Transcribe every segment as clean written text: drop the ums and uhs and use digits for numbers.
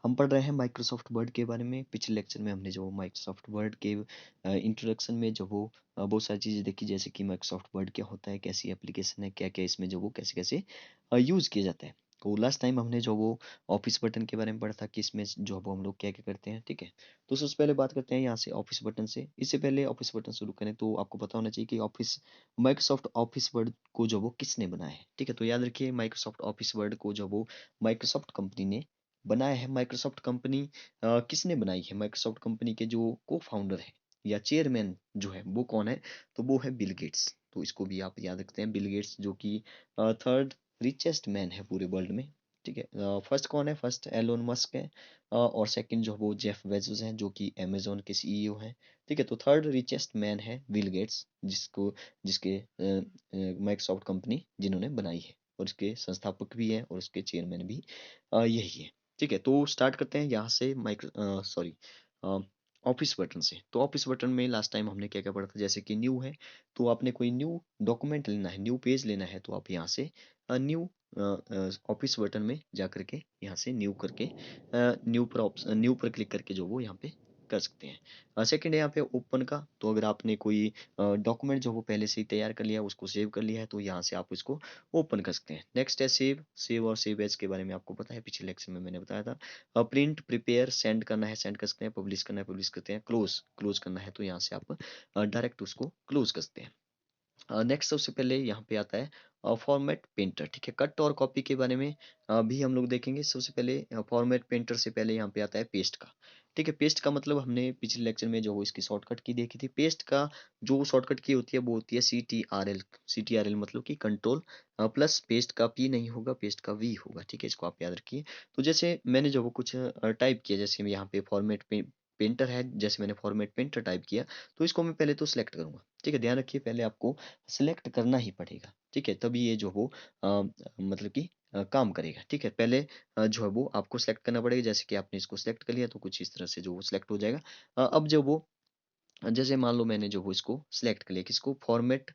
हम पढ़ रहे हैं माइक्रोसॉफ्ट वर्ड के बारे में। पिछले लेक्चर में हमने जो माइक्रोसॉफ्ट वर्ड के इंट्रोडक्शन में जो वो बहुत सारी चीज़ें देखी, जैसे कि माइक्रोसॉफ्ट वर्ड क्या होता है, कैसी एप्लीकेशन है, क्या क्या इसमें जो वो कैसे कैसे यूज़ किया जाता है। तो लास्ट टाइम हमने जो वो ऑफिस बटन के बारे में पढ़ा था कि इसमें जो वो हम लोग क्या क्या करते हैं, ठीक है। तो सबसे पहले बात करते हैं यहाँ से ऑफिस बटन से। इससे पहले ऑफिस बटन शुरू करें तो आपको पता होना चाहिए कि माइक्रोसॉफ्ट ऑफिस वर्ड को जो वो किसने बनाया है, ठीक है। तो याद रखिए, माइक्रोसॉफ्ट ऑफिस वर्ड को जो वो माइक्रोसॉफ्ट कंपनी ने बनाया है। माइक्रोसॉफ्ट कंपनी किसने बनाई है? माइक्रोसॉफ्ट कंपनी के जो को फाउंडर है या चेयरमैन जो है वो कौन है? तो वो है बिल गेट्स। तो इसको भी आप याद रखते हैं, बिल गेट्स जो कि थर्ड रिचेस्ट मैन है पूरे वर्ल्ड में, ठीक है। फर्स्ट कौन है? फर्स्ट एलोन मस्क है, और सेकंड जो वो जेफ बेजोस हैं जो कि अमेजोन के सीईओ हैं, ठीक है। तो थर्ड रिचेस्ट मैन है बिल गेट्स, जिसके माइक्रोसॉफ्ट कंपनी जिन्होंने बनाई है, और इसके संस्थापक भी हैं और उसके चेयरमैन भी यही है, ठीक है। तो स्टार्ट करते हैं यहाँ से ऑफिस बटन से। तो ऑफिस बटन में लास्ट टाइम हमने क्या क्या पढ़ा था, जैसे कि न्यू है, तो आपने कोई न्यू डॉक्यूमेंट लेना है, न्यू पेज लेना है, तो आप यहाँ से न्यू ऑफिस बटन में जा करके यहाँ से न्यू करके न्यू पर क्लिक करके जो वो यहाँ पे कर सकते हैं। सेकंड है यहाँ पे ओपन का। तो अगर आपने कोई डॉक्यूमेंट जो वो पहले से ही तैयार कर लिया, उसको सेव कर लिया है, तो यहाँ से आप इसको ओपन कर सकते हैं। नेक्स्ट है सेव। सेव और सेव एज के बारे में आपको पता है, पिछले लेक्चर में मैंने बताया था। प्रिंट, प्रिपेयर, सेंड करना है सेंड कर सकते हैं, पब्लिश करना है पब्लिश करते हैं, क्लोज क्लोज करना है तो यहाँ से आप डायरेक्ट उसको क्लोज कर सकते हैं। नेक्स्ट सबसे पहले यहाँ पे आता है फॉर्मेट पेंटर, ठीक है। कट और कॉपी के बारे में भी हम लोग देखेंगे। सबसे पहले फॉर्मेट पेंटर से पहले यहाँ पे आता है पेस्ट का, ठीक है। पेस्ट का मतलब हमने पिछले लेक्चर में जो वो इसकी शॉर्टकट की देखी थी। पेस्ट का जो शॉर्टकट की होती है वो होती है CTRL। CTRL मतलब कि कंट्रोल प्लस पेस्ट का P नहीं होगा, पेस्ट का V होगा, ठीक है। इसको आप याद रखिए। तो जैसे मैंने जो वो कुछ टाइप किया, जैसे यहाँ पे फॉर्मेट पेंटर है, जैसे मैंने फॉर्मेट पेंटर टाइप किया, तो इसको मैं पहले तो सिलेक्ट करूंगा, ठीक है। ध्यान रखिए, पहले आपको सिलेक्ट करना ही पड़ेगा, ठीक है, तभी ये जो वो मतलब कि काम करेगा, ठीक है। पहले जो है वो आपको सिलेक्ट करना पड़ेगा। जैसे कि आपने इसको सिलेक्ट कर लिया तो कुछ इस तरह से जो वो सिलेक्ट हो जाएगा। अब जो वो जैसे मान लो मैंने जो वो इसको सिलेक्ट कर लिया, किसको? फॉर्मेट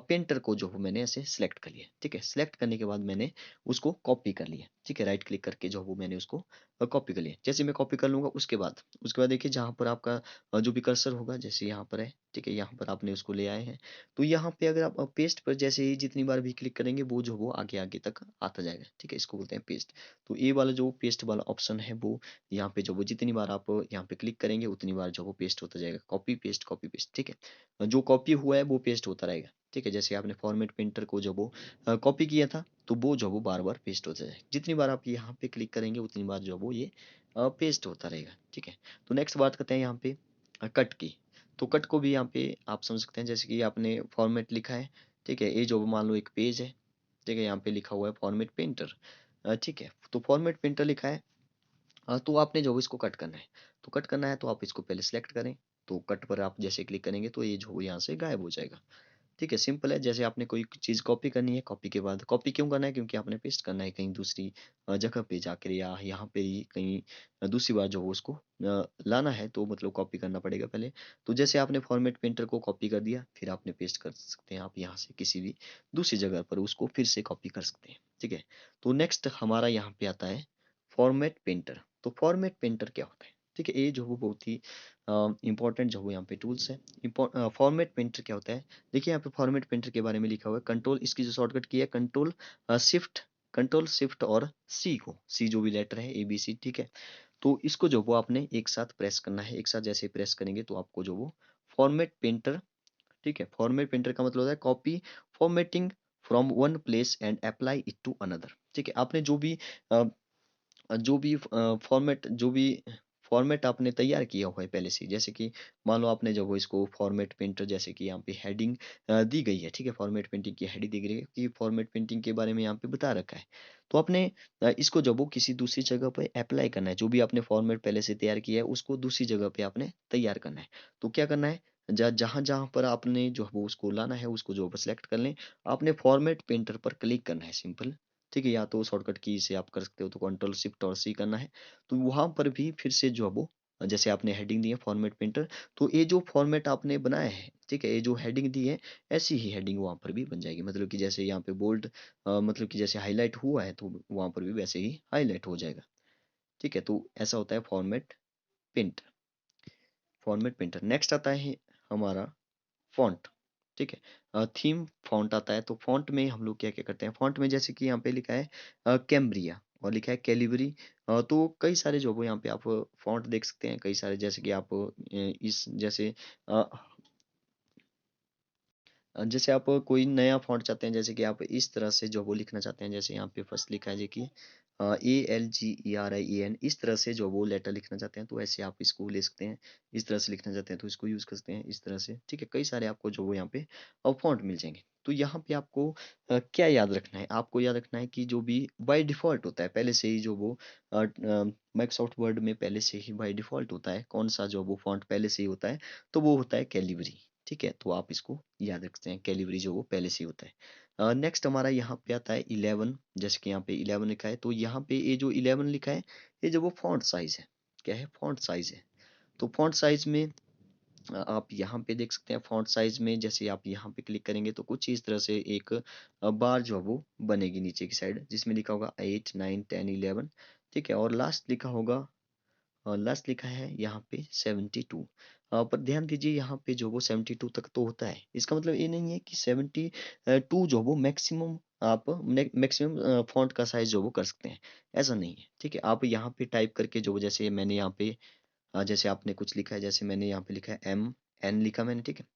पेंटर को जो वो मैंने ऐसे सिलेक्ट कर लिया, ठीक है। सिलेक्ट करने के बाद मैंने उसको कॉपी कर लिया, ठीक है। राइट क्लिक करके जो वो मैंने उसको कॉपी कर लिया। जैसे मैं कॉपी कर लूंगा, उसके बाद देखिए जहाँ पर आपका जो भी कर्सर होगा, जैसे यहाँ पर है, ठीक है, यहाँ पर आपने उसको ले आए हैं, तो यहाँ पे अगर आप पेस्ट पर जैसे ही जितनी बार भी क्लिक करेंगे वो जो वो आगे आगे तक आता जाएगा, ठीक है। इसको बोलते हैं पेस्ट। तो ये वाला जो पेस्ट वाला ऑप्शन है वो यहाँ पे जो वो जितनी बार आप यहाँ पे क्लिक करेंगे उतनी बार जो वो पेस्ट होता जाएगा। कॉपी पेस्ट, ठीक है। जो कॉपी हुआ है वो पेस्ट होता रहेगा, ठीक है। जैसे आपने फॉर्मेट पेंटर को जो वो कॉपी किया था, तो वो जो वो बार बार पेस्ट होता जाएगा। जितनी बार आप यहाँ पे क्लिक करेंगे उतनी बार जो वो ये पेस्ट होता रहेगा, ठीक है। तो नेक्स्ट बात करते हैं यहाँ पे कट की। तो कट को भी यहाँ पे आप समझ सकते हैं, जैसे कि आपने फॉर्मेट लिखा है, ठीक है। ये जो मान लो एक पेज है, ठीक है, यहाँ पे लिखा हुआ है फॉर्मेट पेंटर, ठीक है। तो फॉर्मेट पेंटर लिखा है, तो आपने जो इसको कट करना है, तो कट करना है तो आप इसको पहले सेलेक्ट करें। तो कट पर आप जैसे क्लिक करेंगे तो ये जो यहाँ से गायब हो जाएगा, ठीक है। सिंपल है। जैसे आपने कोई चीज़ कॉपी करनी है, कॉपी के बाद कॉपी क्यों करना है? क्योंकि आपने पेस्ट करना है कहीं दूसरी जगह पे जाकर, या यहाँ पे ही कहीं दूसरी बार जो वो उसको लाना है, तो मतलब कॉपी करना पड़ेगा पहले। तो जैसे आपने फॉर्मेट पेंटर को कॉपी कर दिया, फिर आपने पेस्ट कर सकते हैं आप यहाँ से किसी भी दूसरी जगह पर उसको फिर से कॉपी कर सकते हैं, ठीक है। तो नेक्स्ट हमारा यहाँ पे आता है फॉर्मेट पेंटर। तो फॉर्मेट पेंटर क्या होता है, ठीक है, ये जो वो बहुत ही इंपॉर्टेंट जो वो यहाँ पे टूल्स है। फॉर्मेट पेंटर क्या होता है? देखिए यहाँ पे फॉर्मेट पेंटर के बारे में लिखा हुआ है कंट्रोल, इसकी जो शॉर्टकट की है कंट्रोल शिफ्ट और सी को, सी जो भी लेटर है ABC, ठीक है। तो इसको जो वो आपने एक साथ प्रेस करना है। एक साथ जैसे प्रेस करेंगे तो आपको जो वो फॉर्मेट पेंटर, ठीक है। फॉर्मेट पेंटर का मतलब होता है copy formatting from one place and apply it to another, ठीक है। आपने अ, जो भी फॉर्मेट आपने तैयार किया हुआ है पहले से, जैसे कि मान लो आपने जो वो इसको फॉर्मेट पेंटर, जैसे कि यहाँ पे हेडिंग दी गई है, ठीक है। फॉर्मेट पेंटिंग की हेडिंग दी गई है कि फॉर्मेट पेंटिंग के बारे में यहाँ पे बता रखा है। तो आपने इसको जब वो किसी दूसरी जगह पे अप्लाई करना है, जो भी आपने फॉर्मेट पहले से तैयार किया है उसको दूसरी जगह पे आपने तैयार करना है। तो क्या करना है, जहां जहां पर आपने जो वो उसको लाना है उसको जो सिलेक्ट कर लें, आपने फॉर्मेट पेंटर पर क्लिक करना है, सिंपल, ठीक है। या तो शॉर्टकट की से आप कर सकते हो, तो कंट्रोल शिफ्ट और सी करना है। तो वहां पर भी फिर से जो है वो जैसे आपने हेडिंग दी है फॉर्मेट पेंटर, तो ये जो फॉर्मेट आपने बनाया है, ठीक है, ये जो हेडिंग दी है ऐसी ही हेडिंग वहां पर भी बन जाएगी। मतलब कि जैसे यहाँ पे बोल्ड मतलब कि जैसे हाईलाइट हुआ है, तो वहां पर भी वैसे ही हाईलाइट हो जाएगा, ठीक है, तो ऐसा होता है फॉर्मेट पेंटर। नेक्स्ट आता है हमारा फॉन्ट। ठीक है, थीम फॉन्ट आता है। तो फॉन्ट में हम लोग क्या क्या करते हैं, फॉन्ट में जैसे कि यहाँ पे लिखा है कैम्ब्रिया और लिखा है कैलिबरी। तो कई सारे जो वो यहाँ पे आप फॉन्ट देख सकते हैं, कई सारे, जैसे कि आप इस जैसे अ, जैसे आप कोई नया फॉन्ट चाहते हैं, जैसे कि आप इस तरह से जो वो लिखना चाहते हैं, जैसे यहाँ पे फर्स्ट लिखा है जी कि ALGERIAN, इस तरह से जो वो लेटर लिखना चाहते हैं, तो ऐसे आप इसको ले सकते हैं। इस तरह से लिखना चाहते हैं तो इसको यूज़ कर सकते हैं इस तरह से। ठीक है, कई सारे आपको जो वो यहाँ पे फॉन्ट मिल जाएंगे। तो यहाँ पे आपको क्या याद रखना है, आपको याद रखना है कि जो भी बाय डिफ़ॉल्ट होता है पहले से ही जो वो माइक्रोसॉफ्ट वर्ड में पहले से ही बाय डिफ़ॉल्ट होता है, कौन सा जो वो फॉन्ट पहले से ही होता है, तो वो होता है कैलिबरी। ठीक है, तो आप इसको याद रखते हैं, कैलिबरी जो वो पहले से ही होता है। नेक्स्ट हमारा यहाँ पे आता है 11, जैसे कि यहाँ पे 11 लिखा है, तो यहाँ पे ये जो 11 लिखा है, ये जो वो फॉन्ट साइज है, क्या है, फॉन्ट साइज है। तो फॉन्ट साइज में आप यहाँ पे देख सकते हैं, फॉन्ट साइज में जैसे आप यहाँ पे क्लिक करेंगे तो कुछ इस तरह से एक बार जो है वो बनेगी नीचे की साइड, जिसमें लिखा होगा 8 9 10 11। ठीक है, और लास्ट लिखा होगा, लास्ट लिखा है यहाँ पे 72। पर ध्यान दीजिए यहाँ पे जो वो 72 तक तो होता है, इसका मतलब ये नहीं है कि 72 जो वो मैक्सिमम, आप मैक्सिमम फॉन्ट का साइज जो वो कर सकते हैं, ऐसा नहीं है। ठीक है, आप यहाँ पे टाइप करके जो जैसे मैंने यहाँ पे जैसे आपने कुछ लिखा है, जैसे मैंने यहाँ पे लिखा है MN लिखा मैंने, ठीक है,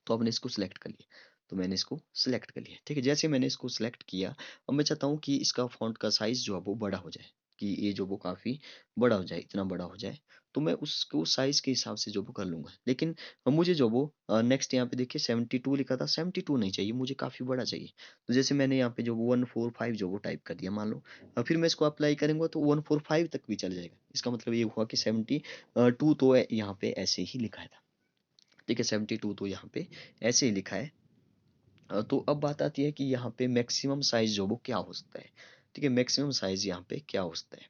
तो आपने इसको सिलेक्ट कर लिया, तो मैंने इसको सिलेक्ट कर लिया। ठीक है, जैसे मैंने इसको सिलेक्ट किया, अब मैं चाहता हूँ कि इसका फॉन्ट का साइज जो है वो बड़ा हो जाए, कि ये जो वो काफ़ी बड़ा हो जाए, इतना बड़ा हो जाए, तो मैं उसको साइज के हिसाब से जो वो कर लूंगा। लेकिन मुझे जो वो नेक्स्ट यहाँ पे देखिए 72 लिखा था, 72 नहीं चाहिए मुझे, काफ़ी बड़ा चाहिए। तो जैसे मैंने यहाँ पे जो 145 जो वो टाइप कर दिया मान लो, फिर मैं इसको अप्लाई करूंगा तो 145 तक भी चल जाएगा। इसका मतलब ये हुआ कि 72 तो यहाँ पे ऐसे ही लिखा था। ठीक है, 72 तो यहाँ पे ऐसे ही लिखा है। तो अब बात आती है कि यहाँ पे मैक्सिमम साइज जो वो क्या हो सकता है। ठीक है, मैक्सिमम साइज यहाँ पे क्या हो सकता है,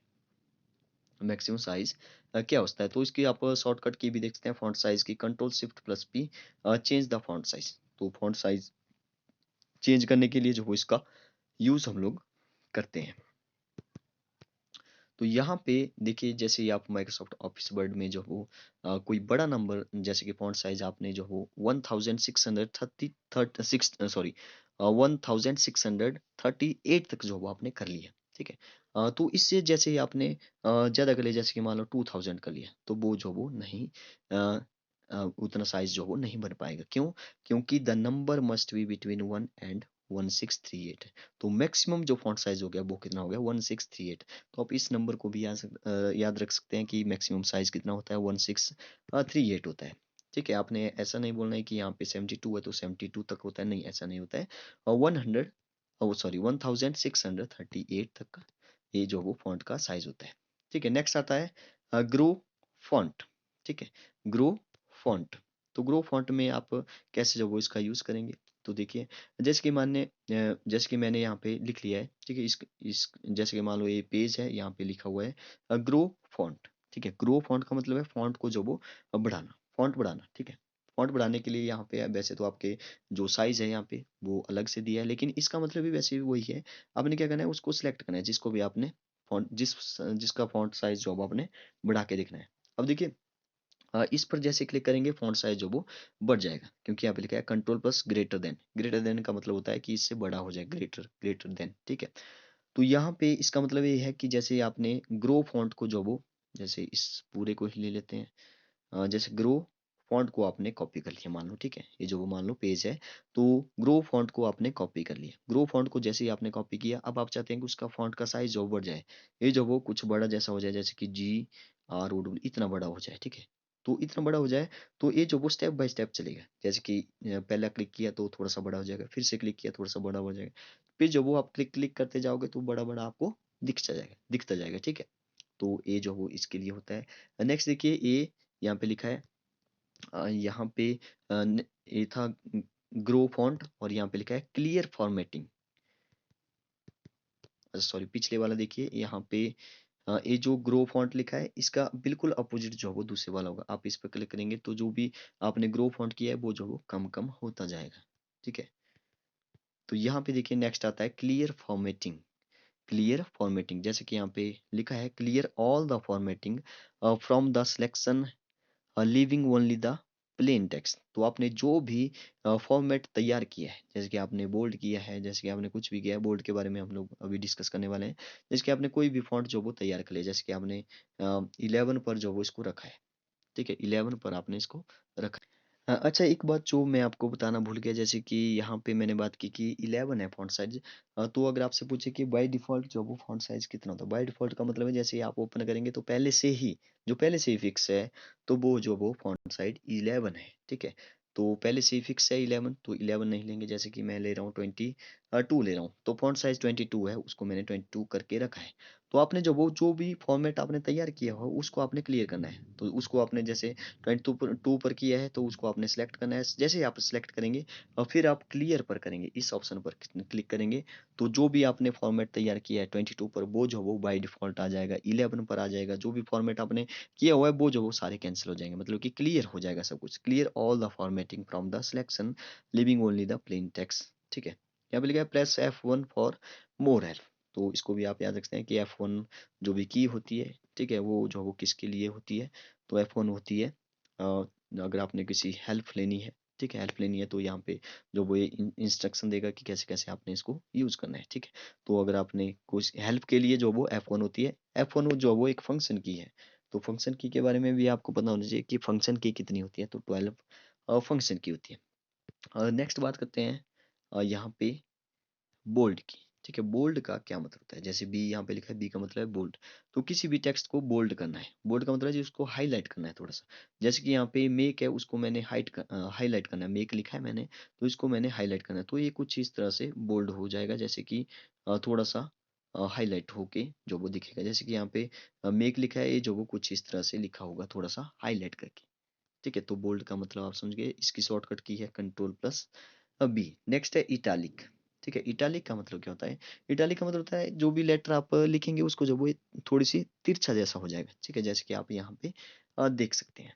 मैक्सिमम साइज क्या हो सकता है, तो इसकी आप शॉर्टकट की भी देख सकते हैं, फॉन्ट साइज की Ctrl+Shift+P, change the font size. तो फॉन्ट साइज चेंज करने के लिए जो वो इसका यूज हम लोग करते हैं। तो यहाँ पे देखिए, जैसे ही आप माइक्रोसॉफ्ट ऑफिस वर्ड में जो हो कोई बड़ा नंबर, जैसे कि फॉन्ट साइज आपने जो हो 1638 तक जो वो आपने कर लिया। ठीक है, तो इससे जैसे ही आपने ज़्यादा कर लिया, जैसे कि मान लो 2000 कर लिया, तो वो जो वो नहीं अ, उतना साइज जो वो नहीं बन पाएगा। क्यों? क्योंकि the number must be between 1 and 1638। तो मैक्सिमम जो फॉन्ट साइज हो गया वो कितना हो गया, 1638। तो आप इस नंबर को भी याद रख सकते हैं कि मैक्सिमम साइज कितना होता है, 1638 होता है। ठीक है, आपने ऐसा नहीं बोलना है कि यहाँ पे 72 है तो 72 तक होता है, नहीं, ऐसा नहीं होता है। और 100, ओ सॉरी, 1638 तक का ये जो वो फॉन्ट का साइज होता है। ठीक है, नेक्स्ट आता है ग्रो फॉन्ट। ठीक है, ग्रो फॉन्ट। तो ग्रो फॉन्ट में आप कैसे जो वो इसका यूज करेंगे, तो देखिए, जैसे कि मैंने यहाँ पे लिख लिया है। ठीक है, इस जैसे कि मान लो ये पेज है, यहाँ पे लिखा हुआ है ग्रो फॉन्ट। ठीक है, ग्रो फॉन्ट का मतलब है फॉन्ट को जो वो बढ़ाना, फॉन्ट बढ़ाना। ठीक है, फॉन्ट बढ़ाने के लिए यहाँ पे वैसे तो आपके जो साइज है यहाँ पे वो अलग से दिया है, लेकिन इसका मतलब भी वैसे भी वही है। आपने क्या करना है, उसको सिलेक्ट करना है, जिसको भी आपने फॉन्ट जिसका फॉन्ट साइज जो आपने बढ़ा के देखना है। अब देखिए, इस पर जैसे क्लिक करेंगे फॉन्ट साइज जो वो बढ़ जाएगा, क्योंकि यहाँ पे लिखा है Ctrl+Greater Than। ग्रेटर देन का मतलब होता है कि इससे बड़ा हो जाए, ग्रेटर ग्रेटर देन। ठीक है, तो यहाँ पे इसका मतलब ये है कि जैसे आपने ग्रो फॉन्ट को जो वो, जैसे इस पूरे को ही ले लेते हैं, जैसे ग्रो फॉन्ट को आपने कॉपी कर लिया मान लो। ठीक है, ये जो वो मान लो पेज है, तो ग्रो फॉन्ट को आपने कॉपी कर लिया। ग्रो फॉन्ट को जैसे ही आपने कॉपी किया, अब आप चाहते हैं कि उसका फॉन्ट का साइज जो बढ़ जाए, ये जो वो कुछ बड़ा जैसा हो जाए, जैसे कि GROW इतना बड़ा हो जाए। ठीक है, तो इतना बड़ा हो जाए, तो ये जो वो स्टेप बाय स्टेप चलेगा, जैसे कि पहला क्लिक किया तो थोड़ा सा बड़ा हो जाएगा, फिर से क्लिक किया थोड़ा सा बड़ा हो जाएगा, फिर जो वो आप क्लिक क्लिक करते जाओगे तो बड़ा बड़ा आपको दिखता जाएगा। ठीक है, तो ये जो वो इसके लिए होता है। नेक्स्ट देखिए, ये यहाँ पे लिखा है, यहाँ पे ये था ग्रो फॉन्ट, और यहाँ पे लिखा है क्लियर फॉर्मेटिंग। सॉरी, पिछले वाला देखिए, यहाँ पे ये जो ग्रो फॉन्ट लिखा है, इसका बिल्कुल अपोजिट जो है वो दूसरे वाला होगा। आप इस पर क्लिक करेंगे तो जो भी आपने ग्रो फॉन्ट किया है वो जो वो कम कम होता जाएगा। ठीक है, तो यहाँ पे देखिए नेक्स्ट आता है क्लियर फॉर्मेटिंग। क्लियर फॉर्मेटिंग, जैसे कि यहाँ पे लिखा है clear all the formatting from the selection leaving only the plain text. तो आपने जो भी फॉर्मेट तैयार किया है, जैसे कि आपने बोल्ड किया है, जैसे कि आपने कुछ भी किया है, बोल्ड के बारे में हम लोग अभी डिस्कस करने वाले हैं। जैसे कि आपने कोई भी फॉन्ट जो वो तैयार कर लिया, जैसे कि आपने 11 पर जो वो इसको रखा है, ठीक है, 11 पर आपने इसको रखा है। अच्छा, एक बात जो मैं आपको बताना भूल गया, जैसे कि यहाँ पे मैंने बात की कि 11 है फॉन्ट साइज। तो अगर आपसे पूछे कि बाय डिफ़ॉल्ट जो वो फॉन्ट साइज कितना होता है, बाय डिफ़ॉल्ट का मतलब है जैसे ही आप ओपन करेंगे तो पहले से ही फिक्स है, तो वो जो वो फॉन्ट साइज 11 है, ठीक है। तो पहले से ही फिक्स है 11, तो 11 नहीं लेंगे। जैसे कि मैं ले रहा हूँ 22 ले रहा हूँ, तो फॉन्ट साइज 22 है, उसको मैंने 22 करके रखा है। तो आपने जो भी फॉर्मेट आपने तैयार किया हो उसको आपने क्लियर करना है। तो उसको आपने जैसे 22 पर किया है, तो उसको आपने सेलेक्ट करना है। जैसे ही आप सेलेक्ट करेंगे और फिर आप क्लियर पर करेंगे, इस ऑप्शन पर क्लिक करेंगे, तो जो भी आपने फॉर्मेट तैयार किया है 22 पर, वो जो वो बाय डिफॉल्ट आ जाएगा, 11 पर आ जाएगा। जो भी फॉर्मेट आपने किया हुआ है वो जो वो सारे कैंसिल हो जाएंगे, मतलब कि क्लियर हो जाएगा सब कुछ। Clear all the formatting from the selection living only the plain text, ठीक है। यहाँ पे लिखा है press F1 for more help. तो इसको भी आप याद रखते हैं कि F1 जो भी की होती है, ठीक है, वो जो वो किसके लिए होती है, तो F1 होती है अगर आपने किसी हेल्प लेनी है, ठीक है, हेल्प लेनी है, तो यहाँ पे जो वो ये इंस्ट्रक्शन देगा कि कैसे कैसे आपने इसको यूज करना है, ठीक है। तो अगर आपने कुछ हेल्प के लिए जो वो F1 होती है, F1 जो वो एक फंक्शन की है। तो फंक्शन की के बारे में भी आपको पता होना चाहिए कि फंक्शन की कितनी होती है, तो 12 फंक्शन की होती है। नेक्स्ट बात करते हैं यहाँ पे बोल्ड की, ठीक है। बोल्ड का क्या मतलब होता है, जैसे बी यहाँ पे लिखा है, बी का मतलब है बोल्ड। तो किसी भी टेक्स्ट को बोल्ड करना है, बोल्ड का मतलब है जी उसको हाईलाइट करना है थोड़ा सा। जैसे कि यहाँ पे मेक है, उसको मैंने हाईलाइट करना है, मेक लिखा है मैंने, तो इसको मैंने हाईलाइट करना है, तो ये कुछ इस तरह से बोल्ड हो जाएगा, जैसे कि थोड़ा सा हाईलाइट होके जो वो दिखेगा। जैसे कि यहाँ पे मेक लिखा है, ये जो वो कुछ इस तरह से लिखा होगा थोड़ा सा हाईलाइट करके, ठीक है। तो बोल्ड का मतलब आप समझ गए, इसकी शॉर्टकट की है कंट्रोल+B। नेक्स्ट है इटालिक, ठीक है। इटालिक का मतलब क्या होता है, इटालिक का मतलब होता है जो भी लेटर आप लिखेंगे उसको जब वो थोड़ी सी तिरछा जैसा हो जाएगा, ठीक है। जैसे कि आप यहाँ पे देख सकते हैं,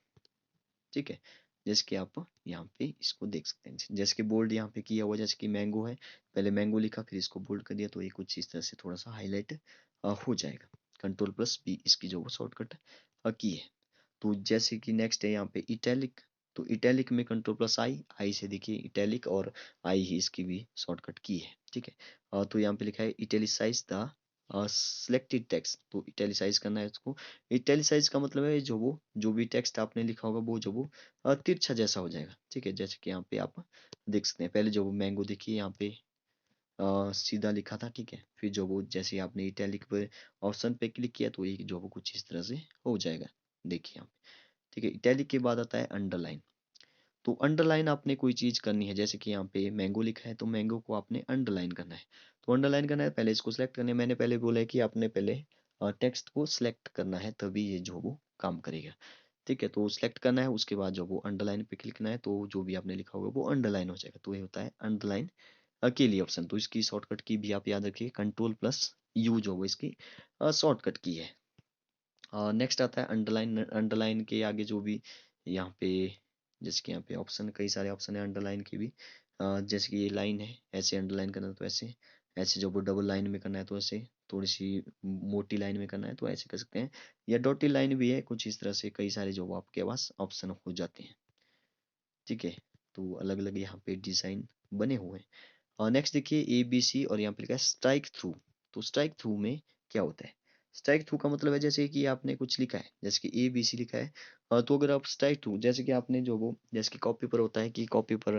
ठीक है। जैसे कि आप यहाँ पे इसको देख सकते हैं, जैसे कि बोल्ड यहाँ पे किया हुआ, जैसे कि मैंगो है, पहले मैंगो लिखा फिर इसको बोल्ड कर दिया, तो ये कुछ इस तरह से थोड़ा सा हाईलाइट हो जाएगा। कंट्रोल+B इसकी जो वो शॉर्टकट की है। तो जैसे कि नेक्स्ट है यहाँ पे इटैलिक। तो इटैलिक में कंट्रोल+I, आई से देखिए इटैलिक, और आई ही इसकी भी शॉर्टकट की है, ठीक है। तो यहाँ पे लिखा है इटैलिसाइज द सिलेक्टेड टेक्स्ट। तो इटैलिसाइज करना है उसको। इटैलिसाइज का मतलब है जो भी टेक्स्ट आपने लिखा होगा वो जो वो तिरछा जैसा हो जाएगा, ठीक है। जैसे कि यहाँ पे आप देख सकते हैं, पहले जो वो मैंगो देखिए यहाँ पे सीधा लिखा था, ठीक है। फिर जो वो जैसे आपने इटैलिक पे ऑप्शन पे क्लिक किया, तो ये जो वो कुछ इस तरह से हो जाएगा, देखिए यहाँ पे, ठीक है। इटैलिक के बाद आता है अंडरलाइन। तो अंडरलाइन आपने कोई चीज करनी है, जैसे कि यहाँ पे मैंगो लिखा है, तो मैंगो को आपने अंडरलाइन करना है। तो अंडरलाइन करना है, पहले इसको सिलेक्ट करना है। मैंने पहले बोला है कि आपने पहले टेक्स्ट को सिलेक्ट करना है, तभी ये जो वो काम करेगा, ठीक है। तो सिलेक्ट करना है, उसके बाद जो वो अंडरलाइन पे क्लिक करना है, तो जो भी आपने लिखा होगा वो अंडरलाइन हो जाएगा। तो ये होता है अंडरलाइन के लिए ऑप्शन। तो इसकी शॉर्टकट की भी आप याद रखिए, कंट्रोल+U जो वो इसकी शॉर्टकट की है। नेक्स्ट आता है अंडरलाइन। अंडरलाइन के आगे जो भी यहाँ पे, जैसे कि यहाँ पे ऑप्शन, कई सारे ऑप्शन है अंडरलाइन के भी। जैसे कि ये लाइन है, ऐसे अंडरलाइन करना है तो ऐसे, ऐसे जो वो डबल लाइन में करना है तो ऐसे, थोड़ी सी मोटी लाइन में करना है तो ऐसे कर सकते हैं, या डॉटेड लाइन भी है कुछ इस तरह से, कई सारे जो वो आपके पास ऑप्शन हो जाते हैं, ठीक है। तो अलग अलग यहाँ पे डिजाइन बने हुए हैं। और नेक्स्ट देखिए ABC, और यहाँ पे लिखा है स्ट्राइक थ्रू। तो स्ट्राइक थ्रू में क्या होता है, स्ट्राइक थ्रू का मतलब है जैसे कि आपने कुछ लिखा है, जैसे कि ABC लिखा है, तो अगर आप स्ट्राइक थ्रू, जैसे कि आपने जो वो, जैसे कि कॉपी पर होता है कि कॉपी पर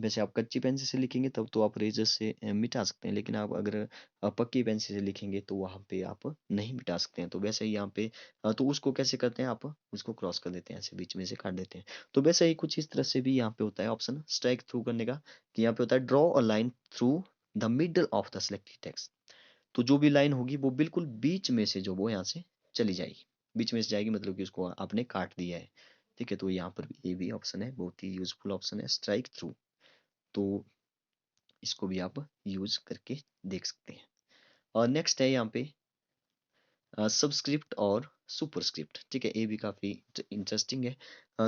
वैसे आप कच्ची पेंसिल से लिखेंगे तब तो आप रेजर से मिटा सकते हैं, लेकिन आप अगर पक्की पेंसिल से लिखेंगे तो वहाँ पे आप नहीं मिटा सकते हैं। तो वैसे ही यहाँ पे तो उसको कैसे करते हैं, आप उसको क्रॉस कर देते हैं, ऐसे बीच में से काट देते हैं। तो वैसे ही कुछ इस तरह से भी यहाँ पे होता है ऑप्शन स्ट्राइक थ्रू करने का, कि यहाँ पे होता है draw a line through the middle of the selected text. तो जो भी लाइन होगी वो बिल्कुल बीच में से जो वो यहाँ से चली जाएगी, बीच में से जाएगी, मतलब कि उसको आपने काट दिया है, ठीक है। तो यहाँ पर ये भी ऑप्शन है, बहुत ही यूजफुल ऑप्शन है स्ट्राइक थ्रू। तो इसको भी आप यूज करके देख सकते हैं। और नेक्स्ट है यहाँ पे सबस्क्रिप्ट और सुपरस्क्रिप्ट, ठीक है। ये भी काफी इंटरेस्टिंग है।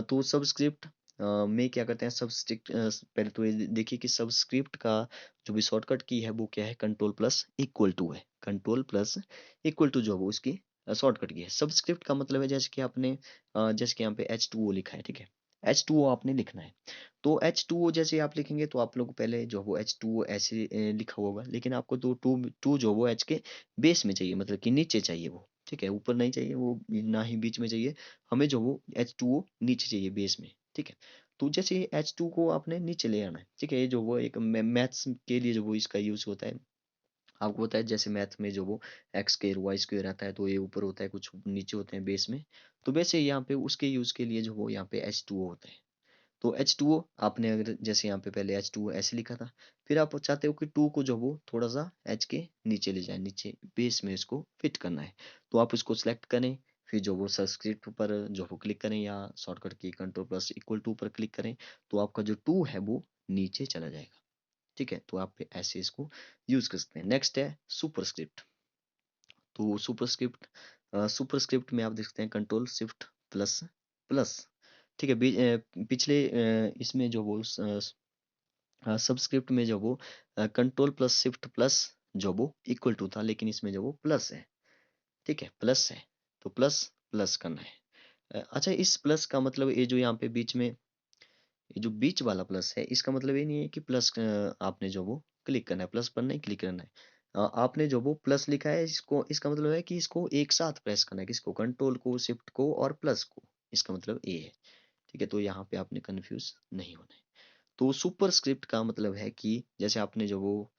तो सबस्क्रिप्ट में क्या करते हैं सबस्क्रिप्ट, पहले तो ये देखिए कि सबस्क्रिप्ट का जो भी शॉर्टकट की है वो क्या है, कंट्रोल प्लस इक्वल टू है। कंट्रोल प्लस इक्वल टू जो है वो उसकी शॉर्टकट की है। सबस्क्रिप्ट का मतलब है जैसे कि आपने जैसे कि यहाँ पे H2O लिखा है, ठीक है, H2O आपने लिखना है। तो H2O जैसे आप लिखेंगे तो आप लोग को पहले जो वो H2O ऐसे लिखा हुआ होगा, लेकिन आपको तो टू टू जो वो H के बेस में चाहिए, मतलब कि नीचे चाहिए वो, ठीक है, ऊपर नहीं चाहिए वो, ना ही बीच में चाहिए। हमें जो वो H2O नीचे चाहिए बेस में, ठीक है। तो जैसे H2 को आपने नीचे ले आना है, ठीक है। ये जो वो एक मैथ्स के लिए जो वो इसका यूज होता है, आपको पता है जैसे मैथ में जो वो एक्स स्क्वायर वाई स्क्वायर आता है तो ये ऊपर होता है, कुछ नीचे होते हैं बेस में। तो वैसे यहाँ पे उसके यूज के लिए जो वो यहाँ पे H2O होता है। तो H2O आपने अगर जैसे यहाँ पे पहले H2O ऐसे लिखा था, फिर आप चाहते हो कि टू को जो वो थोड़ा सा H के नीचे ले जाए, नीचे बेस में इसको फिट करना है। तो आप इसको सिलेक्ट करें, फिर जो वो सबस्क्रिप्ट पर जो वो क्लिक करें या शॉर्टकट की कंट्रोल प्लस इक्वल टू पर क्लिक करें, तो आपका जो टू है वो नीचे चला जाएगा, ठीक है। तो आप ऐसे इसको यूज कर सकते हैं। नेक्स्ट है सुपरस्क्रिप्ट। तो सुपरस्क्रिप्ट में आप देख सकते हैं कंट्रोल शिफ्ट प्लस प्लस, ठीक है। पिछले इसमें जो वो सबस्क्रिप्ट में जो वो कंट्रोल प्लस शिफ्ट प्लस जो वो इक्वल टू था, लेकिन इसमें जो वो प्लस है, ठीक है, प्लस है। तो प्लस प्लस करना है। अच्छा, इस प्लस का मतलब ये जो यहाँ पे बीच में ये जो बीच वाला प्लस है, इसका मतलब ये नहीं है कि प्लस आपने जो वो क्लिक करना है, प्लस पर नहीं क्लिक करना है। आपने जो वो प्लस लिखा है इसको, इसका मतलब है कि इसको एक साथ प्रेस करना है, किसको, कंट्रोल को, शिफ्ट को और प्लस को। इसका मतलब ये है, ठीक है। तो यहाँ पे आपने कंफ्यूज नहीं होना है। तो सुपरस्क्रिप्ट का मतलब है कि जैसे आपने जो वो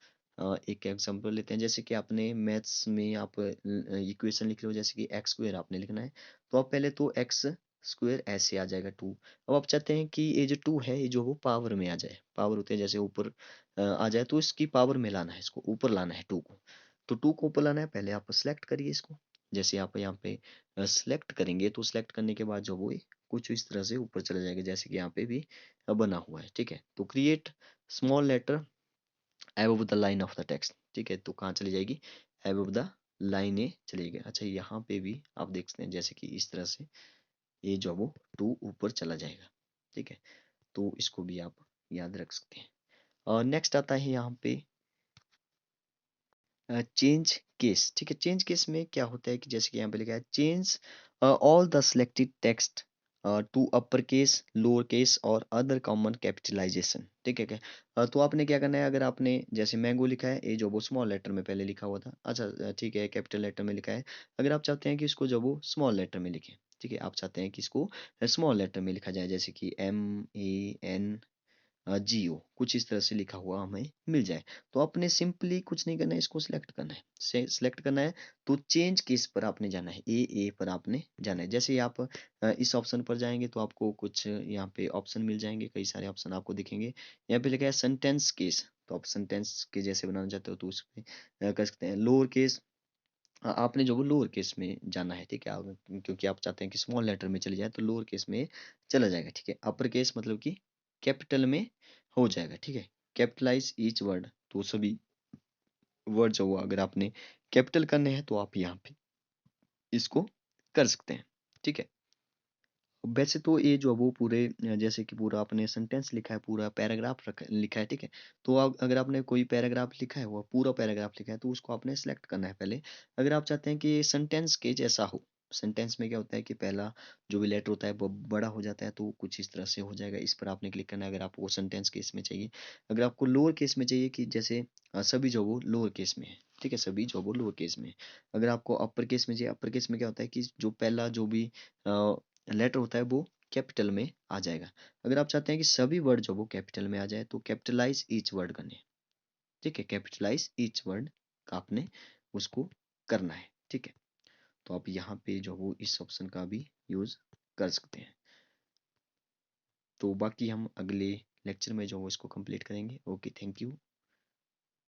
एक एग्जांपल लेते हैं, जैसे कि आपने मैथ्स में आप इक्वेशन लिख रहे हो, जैसे कि एक्स स्क्वायर आपने लिखना है, तो आप पहले तो एक्स स्क्वायर ऐसे आ जाएगा टू। अब आप चाहते हैं कि ये जो टू है ये जो वो पावर में आ जाए, पावर होते हैं जैसे ऊपर आ जाए, तो इसकी पावर में लाना है, इसको ऊपर लाना है टू को। तो टू को ऊपर लाना है, पहले आप सेलेक्ट करिए इसको। जैसे आप यहाँ पे सेलेक्ट करेंगे तो सेलेक्ट करने के बाद जो वो कुछ इस तरह से ऊपर चला जाएगा, जैसे कि यहाँ पे भी बना हुआ है, ठीक है। तो create small letter above the line of the text, ठीक है। तो कहाँ चली जाएगी, above द लाइन ए चली जाएगी। अच्छा, यहाँ पे भी आप देख सकते हैं जैसे कि इस तरह से ये जो वो टू ऊपर चला जाएगा, ठीक है। तो इसको भी आप याद रख सकते हैं। और नेक्स्ट आता है यहाँ पे चेंज केस, ठीक है। चेंज केस में क्या होता है कि जैसे कि यहाँ पे लिखा है change all the selected text to upper case, lower case और अदर कॉमन कैपिटलाइजेशन, ठीक है क्या। तो आपने क्या करना है, अगर आपने जैसे मैंगो लिखा है, ये जो वो स्मॉल लेटर में पहले लिखा हुआ था, अच्छा ठीक है, कैपिटल लेटर में लिखा है। अगर आप चाहते हैं कि इसको जो वो स्मॉल लेटर में लिखे, ठीक है, आप चाहते हैं कि इसको स्मॉल लेटर में लिखा जाए, जैसे कि MAN जियो, कुछ इस तरह से लिखा हुआ हमें मिल जाए, तो आपने सिंपली कुछ नहीं करना है, इसको सिलेक्ट करना है, सिलेक्ट करना है। तो चेंज केस पर आपने जाना है, ए पर आपने जाना है। जैसे ही आप इस ऑप्शन पर जाएंगे तो आपको कुछ यहाँ पे ऑप्शन मिल जाएंगे, कई सारे ऑप्शन आपको दिखेंगे। यहाँ पे लिखा है सेंटेंस केस, तो आप सेंटेंस के जैसे बनाना चाहते हो तो उस पर कर सकते हैं। लोअर केस, आपने जो वो लोअर केस में जाना है, ठीक है। क्योंकि आप चाहते हैं कि स्मॉल लेटर में चले जाए तो लोअर केस में चला जाएगा, ठीक है। अपर केस मतलब कि कैपिटल में हो जाएगा, ठीक है। कैपिटलाइज ईच वर्ड, तो सभी वर्ड जो वो अगर आपने कैपिटल करने हैं तो आप यहाँ पे इसको कर सकते हैं, ठीक है। वैसे तो ये जो वो पूरे जैसे कि पूरा आपने सेंटेंस लिखा है, पूरा पैराग्राफ लिखा है, ठीक है। तो आप अगर आपने कोई पैराग्राफ लिखा है, वो पूरा पैराग्राफ लिखा है, तो उसको आपने सेलेक्ट करना है पहले। अगर आप चाहते हैं कि सेंटेंस के जैसा हो, सेंटेंस में क्या होता है कि पहला जो भी लेटर होता है वो बड़ा हो जाता है, तो कुछ इस तरह से हो जाएगा, इस पर आपने क्लिक करना है अगर आपको सेंटेंस केस में चाहिए। अगर आपको लोअर केस में चाहिए कि जैसे सभी जो वो लोअर केस में है, ठीक है, सभी जो वो लोअर केस में है। अगर आपको अपर केस में चाहिए, अपर केस में क्या होता है कि जो पहला जो भी लेटर होता है वो कैपिटल में आ जाएगा। अगर आप चाहते हैं कि सभी वर्ड जो वो कैपिटल में आ जाए तो कैपिटलाइज ईच वर्ड करने, ठीक है, कैपिटलाइज ईच वर्ड का आपने उसको करना है, ठीक है। तो आप यहाँ पे जो वो इस ऑप्शन का भी यूज कर सकते हैं। तो बाकी हम अगले लेक्चर में जो वो इसको कंप्लीट करेंगे। Okay, thank you.